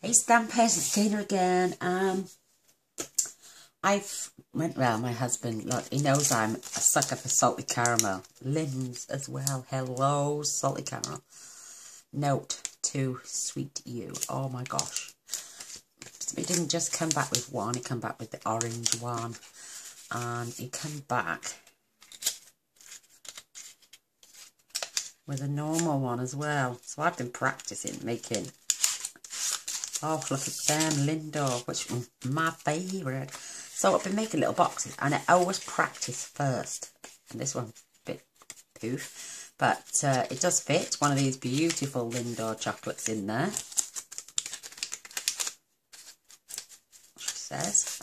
Hey Stampers, it's Tina again. Well, my husband, look, he knows I'm a sucker for salty caramel. Lindt as well. Hello, salty caramel. Note to sweet you. Oh my gosh. He didn't just come back with one, he came back with the orange one. And he came back with a normal one as well. So I've been practicing making... Oh, look at them, Lindt, which is my favourite. So I've been making little boxes, and I always practice first. And this one's a bit poof, but it does fit one of these beautiful Lindt chocolates in there. She says.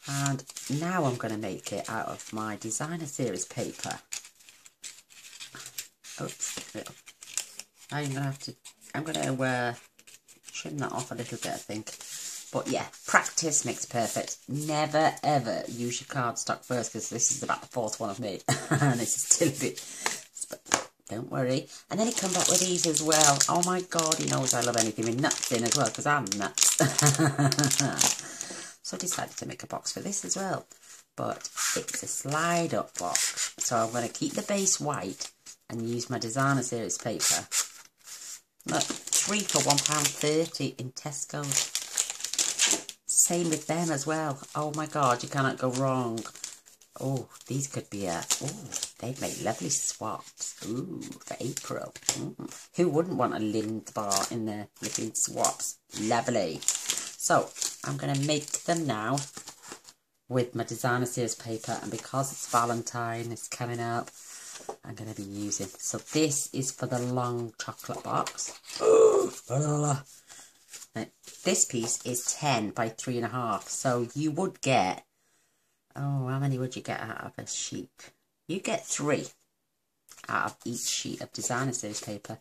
And now I'm going to make it out of my designer series paper. Oops, I'm going to trim that off a little bit, I think. But yeah, practice makes perfect. Never ever use your cardstock first, because this is about the fourth one I've made. And it's still a bit, but don't worry. And then he come back with these as well. Oh my God, he knows I love anything with nuts in as well, because I'm nuts. So I decided to make a box for this as well. But it's a slide up box. So I'm going to keep the base white and use my designer series paper. Look, 3 for £1.30 in Tesco's. Same with them as well. Oh my God, you cannot go wrong. Oh, these could be they'd make lovely swaps. Ooh, for April. Who wouldn't want a Lindt bar in their little swaps? Lovely. So, I'm going to make them now with my designer series paper. And because it's Valentine, it's coming up, I'm going to be using. So this is for the long chocolate box. This piece is 10 by 3.5. So you would get, how many would you get out of a sheet? You get 3 out of each sheet of designer series paper.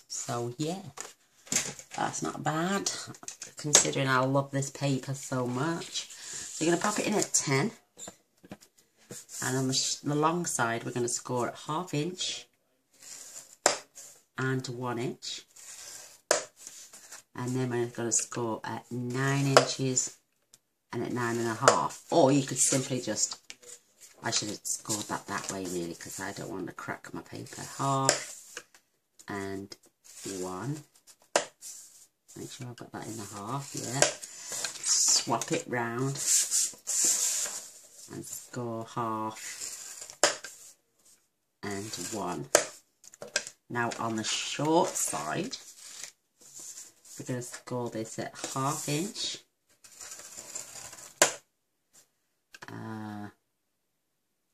So yeah, that's not bad, considering I love this paper so much. So you're going to pop it in at 10. And on the long side, we're going to score at 1/2 inch and 1 inch. And then we're going to score at 9 inches and at 9.5. Or you could simply just, I should have scored that way really, because I don't want to crack my paper. 1/2 and 1. Make sure I've got that in the 1/2, yeah. Swap it round and score 1/2 and 1. Now on the short side, we're going to score this at 1/2 inch,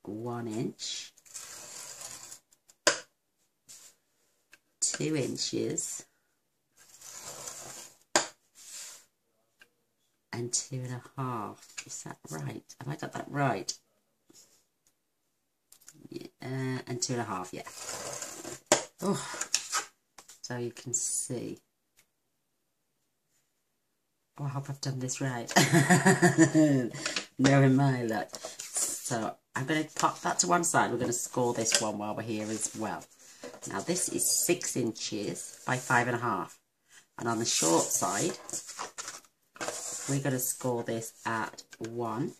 1 inch, 2 inches, and 2.5. Is that right? Have I got that right? Yeah, and 2.5, yeah. Oh, so you can see. Oh, I hope I've done this right. Knowing my luck. So I'm going to pop that to one side. We're going to score this one while we're here as well. Now this is 6 inches by 5.5. And on the short side, we're going to score this at 1,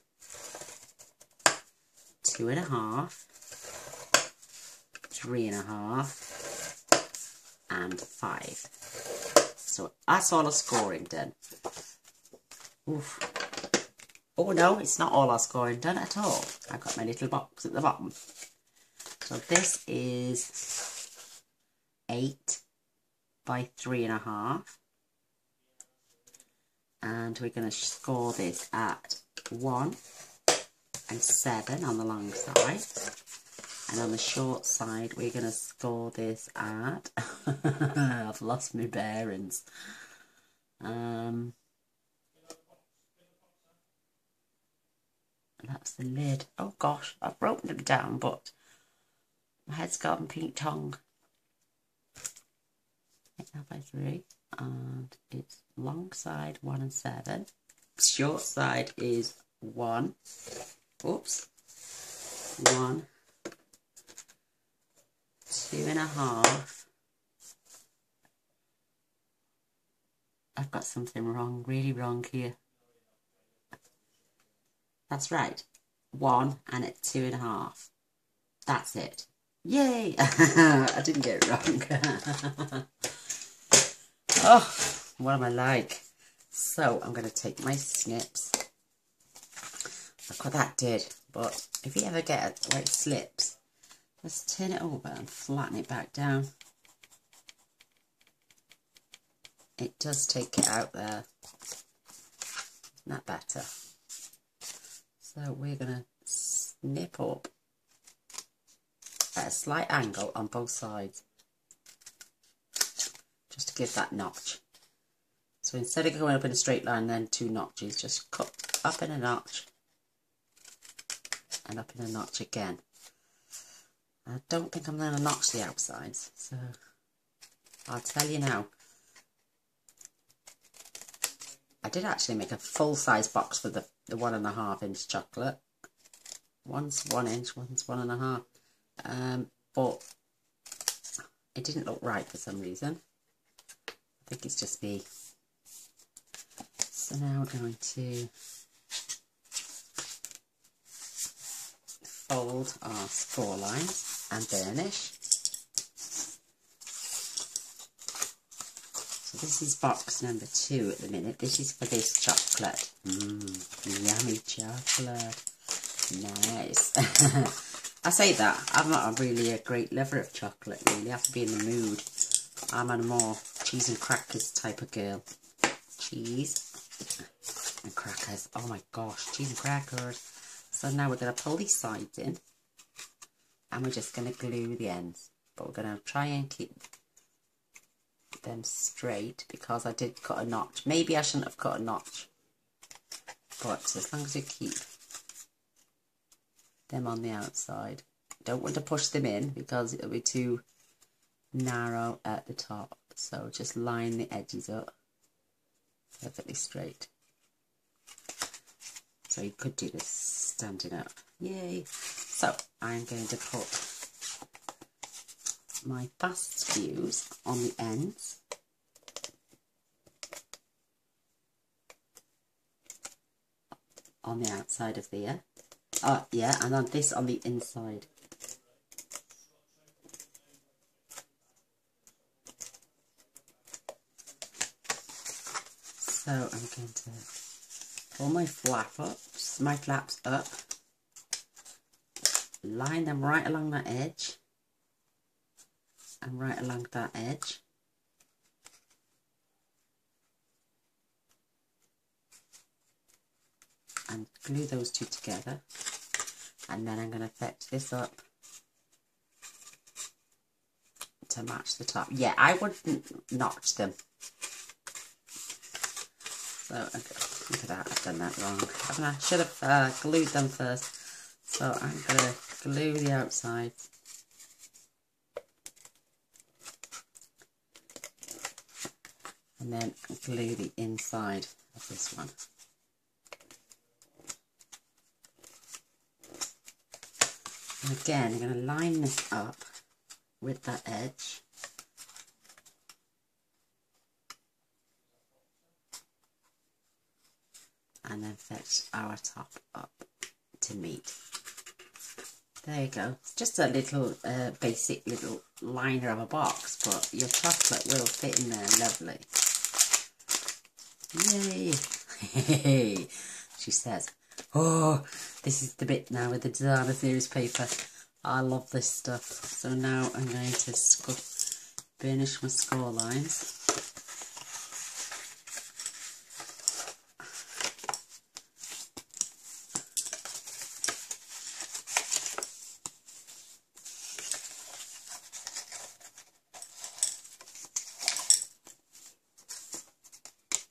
2.5, 3.5, and 5. So that's all our scoring done. Oof. Oh no, it's not all our scoring done at all. I've got my little box at the bottom. So this is 8 by 3.5. And we're going to score this at 1 and 7 on the long side. And on the short side, we're going to score this at... I've lost my bearings. That's the lid. Oh gosh, I've broken them down, but my head's got a pink tongue. 8 by 3. And it's long side 1 and 7. Short side is 1. Oops. 1, 2.5, I've got something wrong, really wrong here. That's right. 1 and at 2.5. That's it. Yay! I didn't get it wrong. Oh, what am I like? So I'm going to take my snips. Look what that did. But if you ever get it where it slips, just turn it over and flatten it back down. It does take it out there. Isn't that better? So we're going to snip up at a slight angle on both sides, just to give that notch. So instead of going up in a straight line then 2 notches, just cut up in a notch and up in a notch again. I don't think I'm going to notch the outsides, so I'll tell you now. I did actually make a full-size box for the 1.5 inch chocolate. One's 1 inch, one's 1.5. But it didn't look right for some reason. I think it's just me. So now we're going to fold our score lines and burnish. So this is box number 2 at the minute. This is for this chocolate. Yummy chocolate. Nice. I say that, I'm not really a great lover of chocolate, really. I have to be in the mood. I'm a more cheese and crackers type of girl. Cheese and crackers. Oh my gosh, cheese and crackers. So now we're going to pull these sides in. And we're just going to glue the ends. But we're going to try and keep them straight because I did cut a notch. Maybe I shouldn't have cut a notch. But as long as you keep them on the outside. Don't want to push them in because it'll be too narrow at the top. So just line the edges up perfectly straight. So you could do this standing up. Yay! So I'm going to put my fast fuse on the ends. On the outside of the yeah, and on this on the inside. So I'm going to pull my flaps up, line them right along that edge, and right along that edge. And glue those two together. And then I'm going to fetch this up to match the top. Yeah, I wouldn't notch them. So, okay, look at that, I've done that wrong. I should have glued them first. So I'm going to glue the outside. And then glue the inside of this one. And again, I'm going to line this up with that edge. And then fetch our top up to meet. There you go. It's just a little basic little liner of a box, but your chocolate will fit in there lovely. Yay! She says, oh, this is the bit now with the designer series paper. I love this stuff. So now I'm going to burnish my score lines.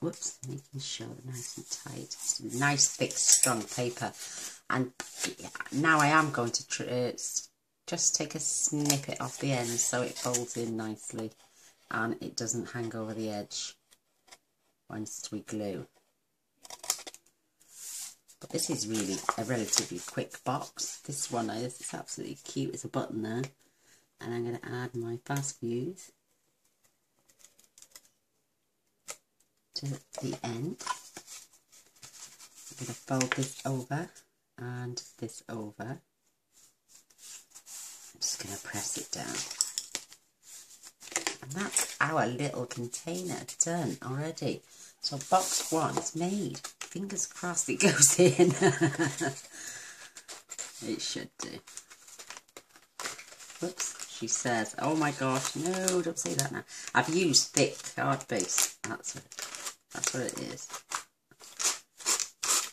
Whoops, making sure they're nice and tight. It's nice, thick, strong paper. And yeah, now I am going to just take a snippet off the end so it folds in nicely and it doesn't hang over the edge once we glue. But this is really a relatively quick box. This one is, it's absolutely cute. There's a button there. And I'm going to add my fast fuse. to the end. I'm going to fold this over and this over. I'm just going to press it down. And that's our little container done already. So box 1 is made. Fingers crossed it goes in. It should do. Whoops, she says, oh my gosh, no, don't say that now. I've used thick card base. That's what it is.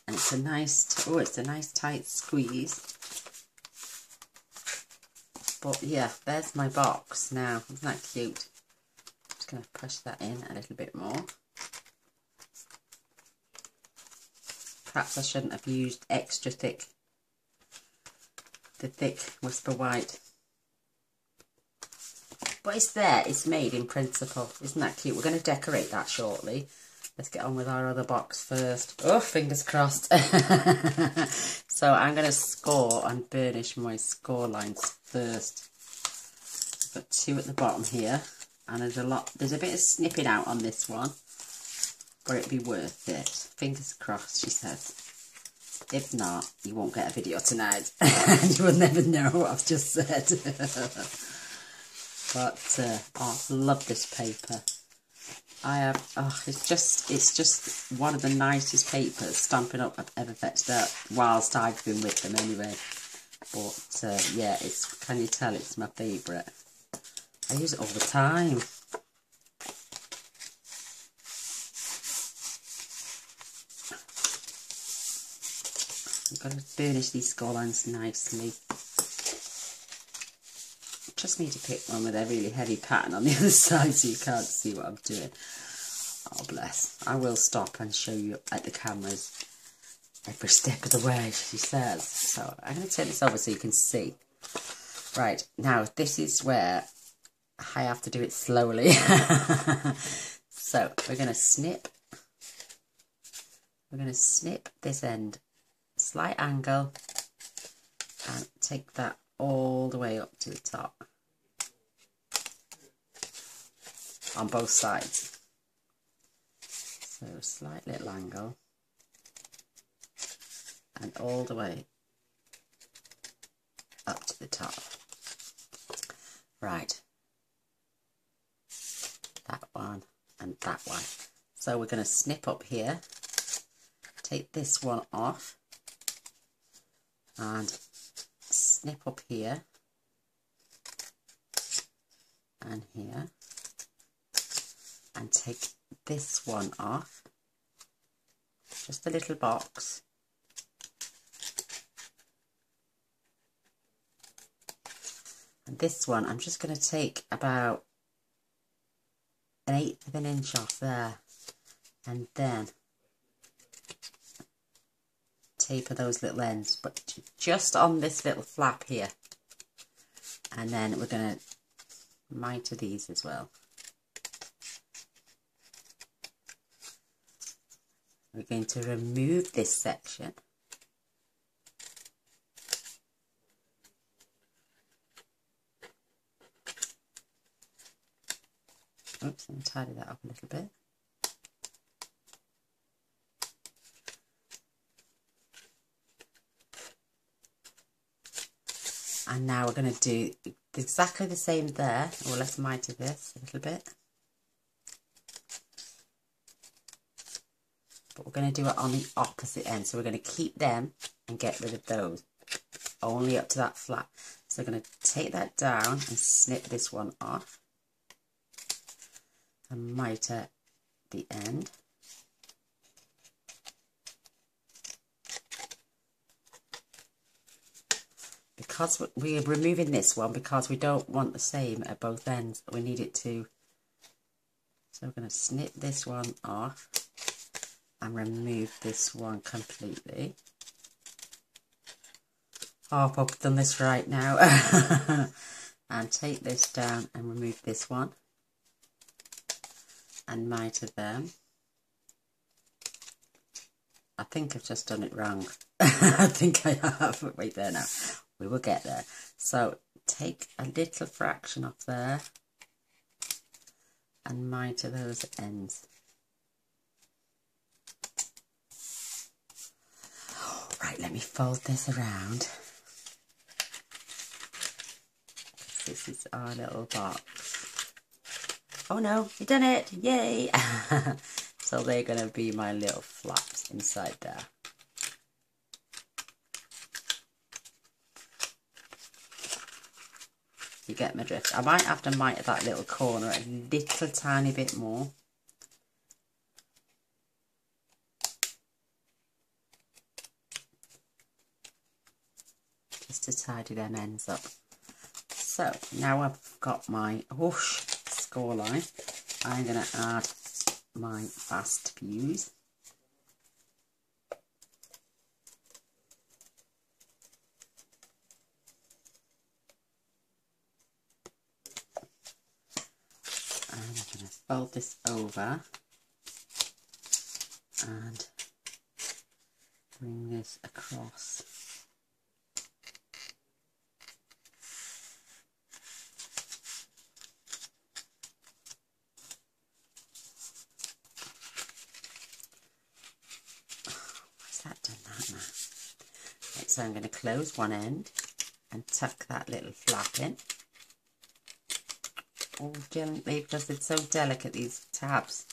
And it's a nice, it's a nice tight squeeze. But yeah, there's my box now. Isn't that cute? I'm just going to push that in a little bit more. Perhaps I shouldn't have used extra thick, the thick Whisper White. But it's there, it's made in principle. Isn't that cute? We're going to decorate that shortly. Let's get on with our other box first. Oh, fingers crossed. So I'm going to score and burnish my score lines first. I've got 2 at the bottom here. And there's a bit of snipping out on this one. But it'll be worth it. Fingers crossed, she says. If not, you won't get a video tonight. You will never know what I've just said. But, I love this paper. It's just one of the nicest papers, Stampin' Up! I've ever fetched out, whilst I've been with them anyway. But, yeah, can you tell it's my favourite? I use it all the time. I'm going to burnish these score lines nicely. Just need to pick one with a really heavy pattern on the other side so you can't see what I'm doing. Oh bless. I will stop and show you at the cameras every step of the way, she says. So I'm going to turn this over so you can see. Right, now this is where I have to do it slowly. So we're going to snip. We're going to snip this end, slight angle, and take that all the way up to the top. On both sides. So a slight little angle. And all the way up to the top. Right. That one and that one. So we're going to snip up here. Take this one off. And snip up here. And here. And take this one off, just a little box, and this one I'm just going to take about 1/8 of an inch off there, and then taper those little ends, but just on this little flap here, and then we're going to miter these as well. We're going to remove this section. Oops, let me tidy that up a little bit. And now we're going to do exactly the same there. Well, let's miter this a little bit. But we're going to do it on the opposite end. So we're going to keep them and get rid of those. Only up to that flap. So we're going to take that down and snip this one off. And miter the end. Because we're removing this one, because we don't want the same at both ends. We need it to... So we're going to snip this one off. And remove this one completely. Oh, I've hope I've done this right now. And take this down and remove this one. And miter them. I think I've just done it wrong. I think I have. Wait there now. We will get there. So take a little fraction off there. And miter those ends. Let me fold this around. This is our little box. Oh no, you done it! Yay! So they're going to be my little flaps inside there. You get my drift. I might have to mite that little corner a little tiny bit more. Just to tidy them ends up. So now I've got my whoosh score line. I'm going to add my fast fuse. And I'm going to fold this over and bring this across. Right, so I'm going to close one end and tuck that little flap in. Oh, gently, because it's so delicate, these tabs.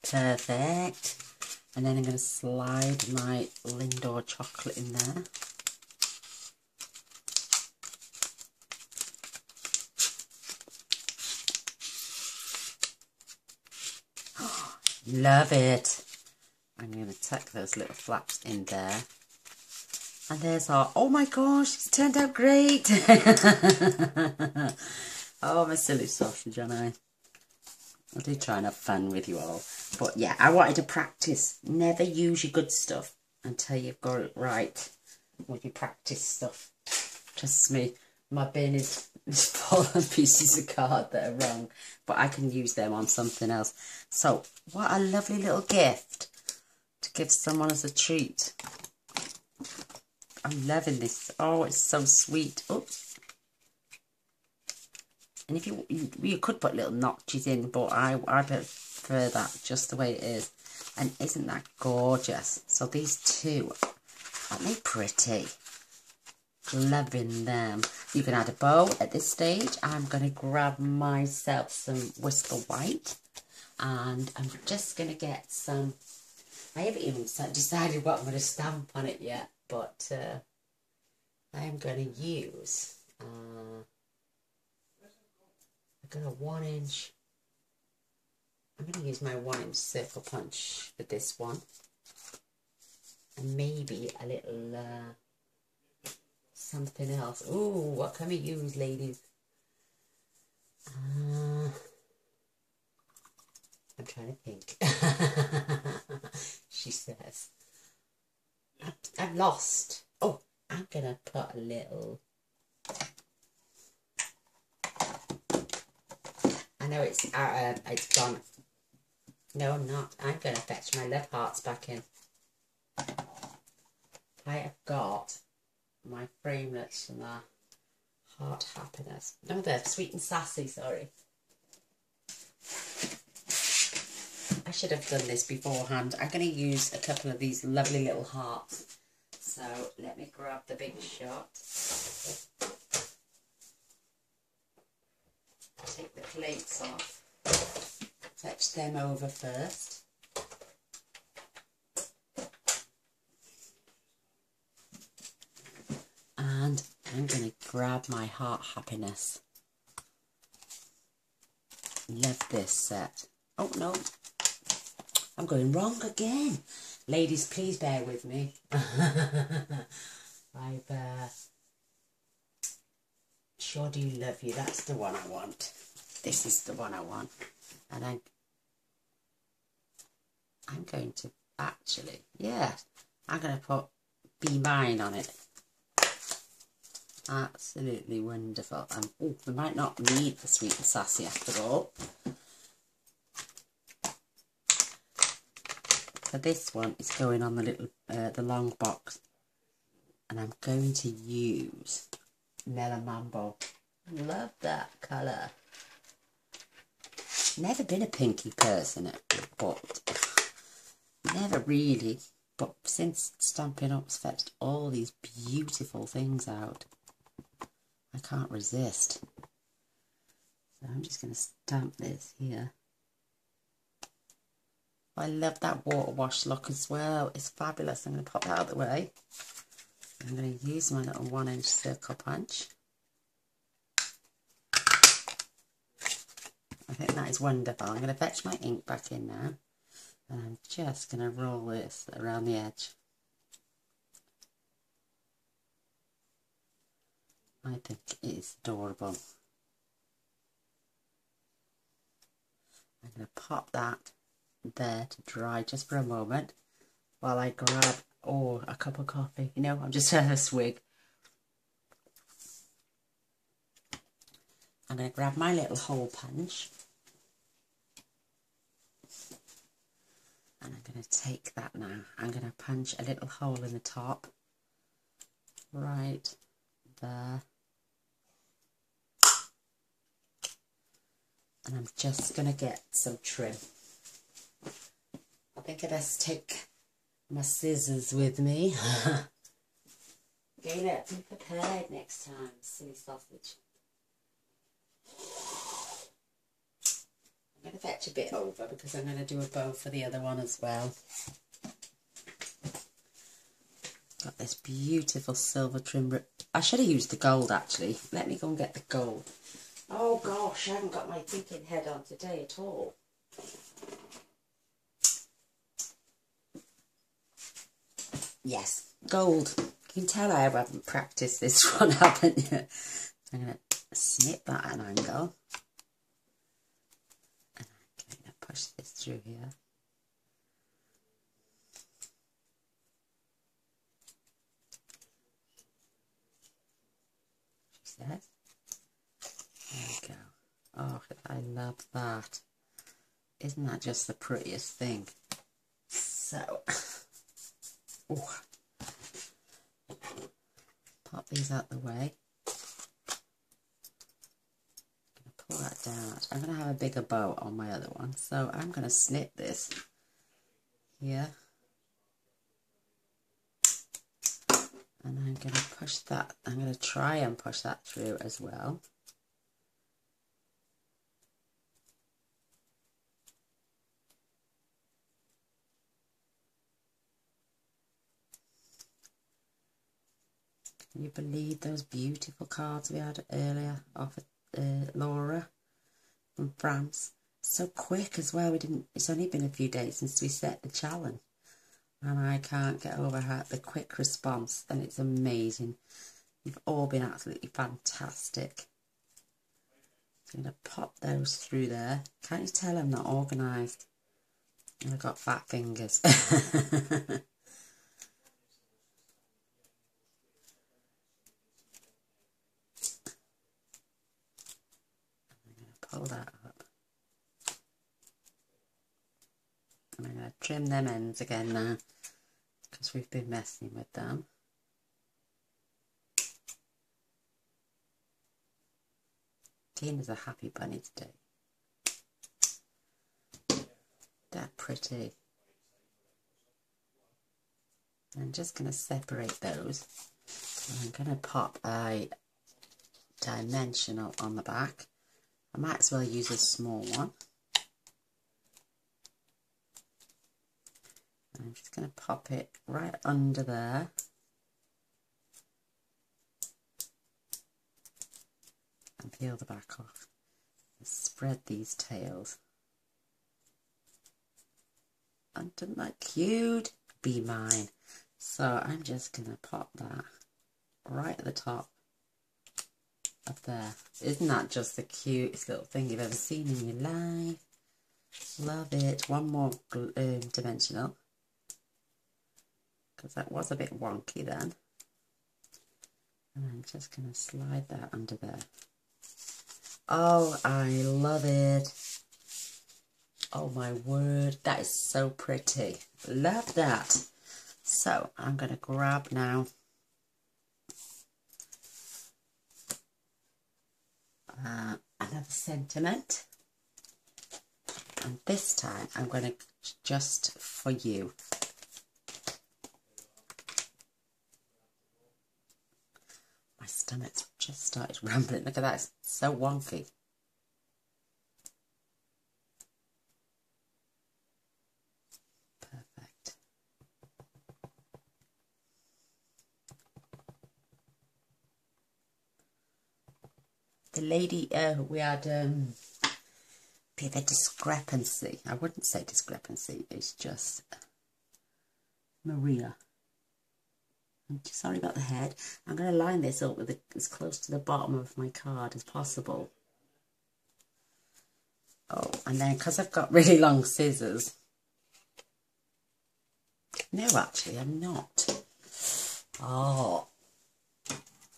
Perfect. And then I'm going to slide my Lindt chocolate in there. Oh, love it. I'm going to tuck those little flaps in there. And there's our, oh my gosh, it's turned out great. Oh, I'm a silly sausage, aren't I? I do try and have fun with you all. But yeah, I wanted to practice. Never use your good stuff until you've got it right with your practice stuff. Trust me, my bin is full of pieces of card that are wrong. But I can use them on something else. So, what a lovely little gift to give someone as a treat. I'm loving this. Oh, it's so sweet. Oops. And if you could put little notches in, but I prefer that just the way it is. And isn't that gorgeous? So these two, aren't they pretty? Loving them. You can add a bow at this stage. I'm going to grab myself some Whisper White. And I'm just going to get some, I haven't even decided what I'm going to stamp on it yet. But I'm going to use, I've got a 1 inch, I'm going to use my 1 inch circle punch for this one. And maybe a little something else. Ooh, what can we use, ladies? I'm trying to think. She says. I've lost. Oh, I'm going to put a little. I know it's gone. No, I'm not. I'm going to fetch my love hearts back in. I have got my framelits from the Heart Happiness. No, they're Sweet and Sassy, sorry. I should have done this beforehand. I'm going to use a couple of these lovely little hearts. So let me grab the big shot. Take the plates off. Fetch them over first. And I'm going to grab my Heart Happiness. Love this set. Oh no. I'm going wrong again. Ladies, please bear with me. I've Sure Do Love You. That's the one I want. This is the one I want. And I'm going to actually, yeah, I'm going to put Be Mine on it. Absolutely wonderful. And oh, we might not need the Sweet and Sassy after all. So this one is going on the little, the long box, and I'm going to use Mellow Mambo. Love that colour. Never been a pinky person, but never really. But since Stampin' Up's fetched all these beautiful things out, I can't resist. So I'm just going to stamp this here. I love that water wash look as well. It's fabulous. I'm going to pop that out of the way. I'm going to use my little 1-inch circle punch. I think that is wonderful. I'm going to fetch my ink back in now. And I'm just going to roll this around the edge. I think it is adorable. I'm going to pop that there to dry just for a moment while I grab a cup of coffee. You know, I'm just having a swig. I'm going to grab my little hole punch and I'm going to take that now. I'm going to punch a little hole in the top right there. And I'm just going to get some trim. I think I best take my scissors with me. Okay, look, be prepared next time, silly sausage. I'm going to fetch a bit over because I'm going to do a bow for the other one as well. Got this beautiful silver trim. I should have used the gold actually. Let me go and get the gold. Oh gosh, I haven't got my thinking head on today at all. Yes, gold. You can tell I haven't practiced this one, haven't you? I'm going to snip that at an angle. And I'm going to push this through here. She says. There we go. Oh, I love that. Isn't that just the prettiest thing? So... ooh. Pop these out the way. I'm going to pull that down. I'm going to have a bigger bow on my other one, so I'm going to snip this here. And I'm going to push that. I'm going to try and push that through as well. Can you believe those beautiful cards we had earlier off Laura from France? So quick as well. It's only been a few days since we set the challenge, and I can't get over the quick response. And it's amazing. You've all been absolutely fantastic. I'm going to pop those through there. Can't you tell I'm not organised? I've got fat fingers. Pull that up. And I'm going to trim them ends again now because we've been messing with them. Tina's a happy bunny today. They're pretty. I'm just going to separate those. I'm going to pop a dimensional on the back. I might as well use a small one. I'm just going to pop it right under there. And peel the back off. And spread these tails. And isn't that cute? Be mine. So I'm just going to pop that right at the top. Up there. Isn't that just the cutest little thing you've ever seen in your life? Love it. One more dimensional, because that was a bit wonky then. And I'm just going to slide that under there. Oh, I love it. Oh my word, that is so pretty. Love that. So I'm going to grab now another sentiment, and this time I'm going to just for you. My stomach's just started rumbling. Look at that, it's so wonky. Perfect. The lady, we had a bit of a discrepancy. I wouldn't say discrepancy, it's just Maria. I'm just sorry about the head. I'm going to line this up with as close to the bottom of my card as possible. Oh, and then because I've got really long scissors. No, actually, I'm not. Oh,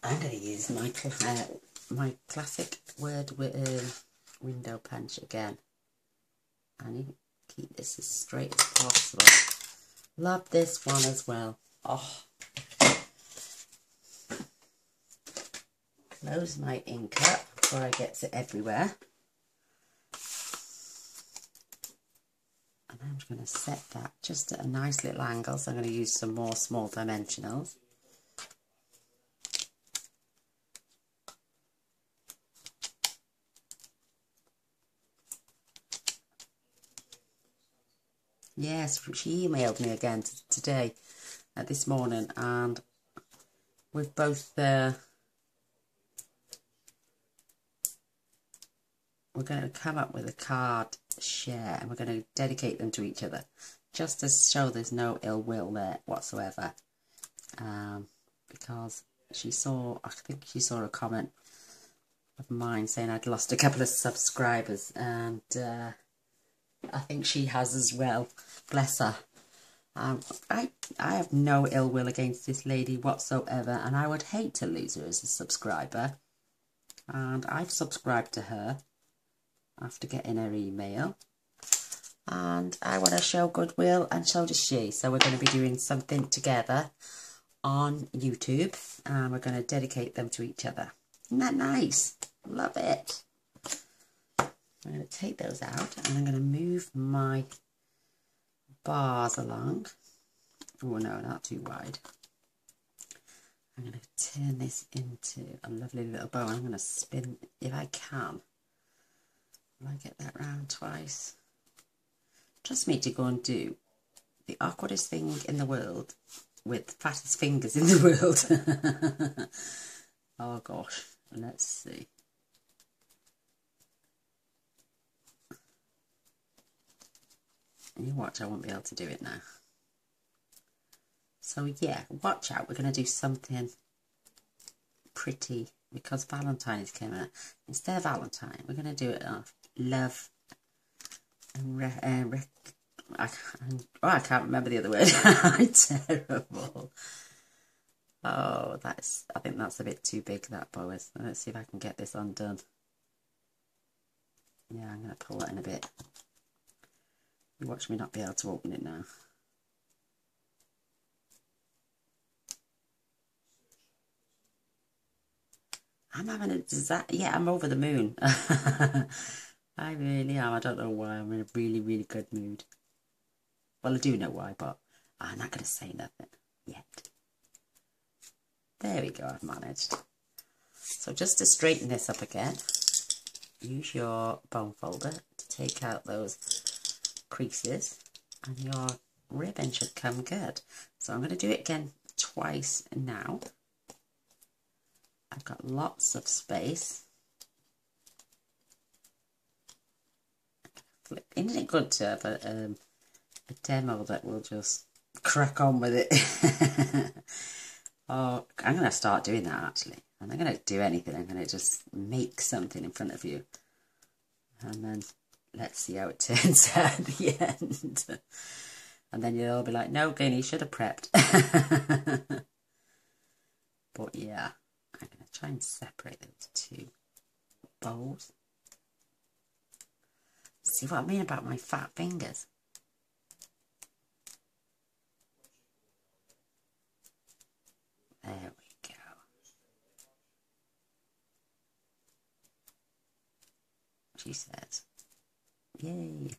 I'm going to use my classic word window punch again. I need to keep this as straight as possible. Love this one as well. Oh. Close my ink up before I get it everywhere. And I'm going to set that just at a nice little angle. So I'm going to use some more small dimensionals. Yes, she emailed me again today, this morning, and we've both, we're going to come up with a card share, and we're going to dedicate them to each other, just to show there's no ill will there whatsoever, because she saw, I think she saw a comment of mine saying I'd lost a couple of subscribers, and I think she has as well, bless her. I have no ill will against this lady whatsoever, and I would hate to lose her as a subscriber. And I've subscribed to her after getting her email, and I want to show goodwill, and so does she. So we're going to be doing something together on YouTube, and we're going to dedicate them to each other. Isn't that nice? Love it. I'm going to take those out, and I'm going to move my bars along. Oh no, not too wide. I'm going to turn this into a lovely little bow. I'm going to spin, if I can. Will I get that round twice? Trust me to go and do the awkwardest thing in the world with the fattest fingers in the world. Oh gosh, let's see. You watch, I won't be able to do it now. So yeah, watch out. We're going to do something pretty, because Valentine is coming up. Instead of Valentine, we're going to do it of love and I can't remember the other word. I'm terrible. Oh, I think that's a bit too big, that bow is. Let's see if I can get this undone. Yeah, I'm going to pull that in a bit. You watch me not be able to open it now. I'm having a disaster. Yeah, I'm over the moon. I really am. I don't know why. I'm in a really, really good mood. Well, I do know why, but I'm not going to say nothing yet. There we go, I've managed. So just to straighten this up again, use your bone folder to take out those creases, and your ribbon should come good. So I'm going to do it again twice now. I've got lots of space. Isn't it good to have a demo that will just crack on with it? Oh, I'm going to start doing that actually. I'm not going to do anything. I'm going to just make something in front of you. And then let's see how it turns out at the end. And then you'll all be like, no, Glenn, you should have prepped. But yeah, I'm going to try and separate those two bowls. See what I mean about my fat fingers? There we go. She says, yay.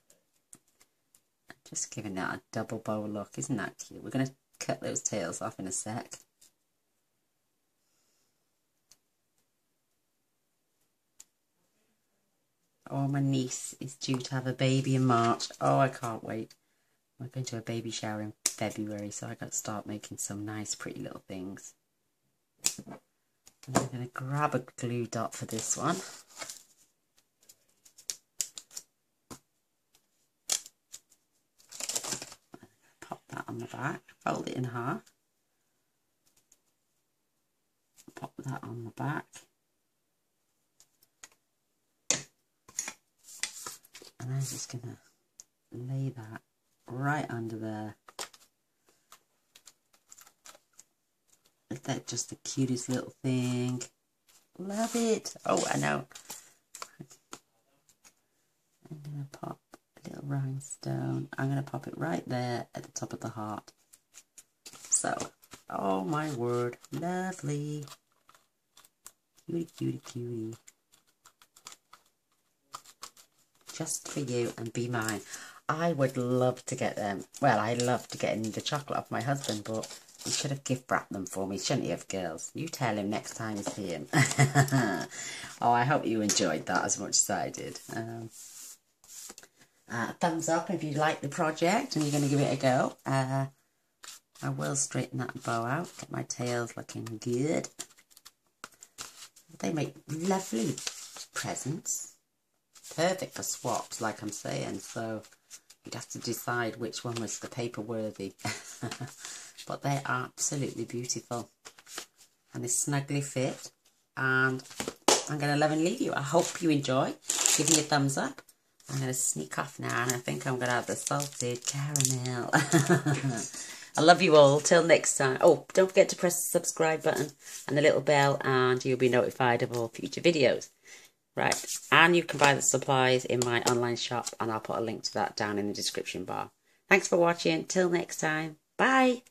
Just giving that a double bow look. Isn't that cute? We're going to cut those tails off in a sec. Oh, my niece is due to have a baby in March. Oh, I can't wait. We're going to a baby shower in February, so I got to start making some nice, pretty little things. And I'm going to grab a glue dot for this one. Pop that on the back, fold it in half. Pop that on the back. And I'm just going to lay that right under there. Is that just the cutest little thing? Love it. Oh, I know. I'm going to pop a little rhinestone. I'm going to pop it right there at the top of the heart. So, oh my word, lovely. Cutie, cutie, cutie. Just for you and be mine. I would love to get them. Well, I love to get the chocolate off my husband, but he should have gift wrapped them for me, shouldn't he, of girls? You tell him next time you see him. Oh, I hope you enjoyed that as much as I did. Thumbs up if you like the project and you're going to give it a go. I will straighten that bow out, get my tails looking good. They make lovely presents. Perfect for swaps, like I'm saying, so you'd have to decide which one was the paper worthy. But they're absolutely beautiful. And they snugly fit. And I'm going to love and leave you. I hope you enjoy. Give me a thumbs up. I'm going to sneak off now, and I think I'm going to have the salted caramel. I love you all. Till next time. Oh, don't forget to press the subscribe button and the little bell, and you'll be notified of all future videos. Right, and you can buy the supplies in my online shop, and I'll put a link to that down in the description bar. Thanks for watching. Till next time. Bye.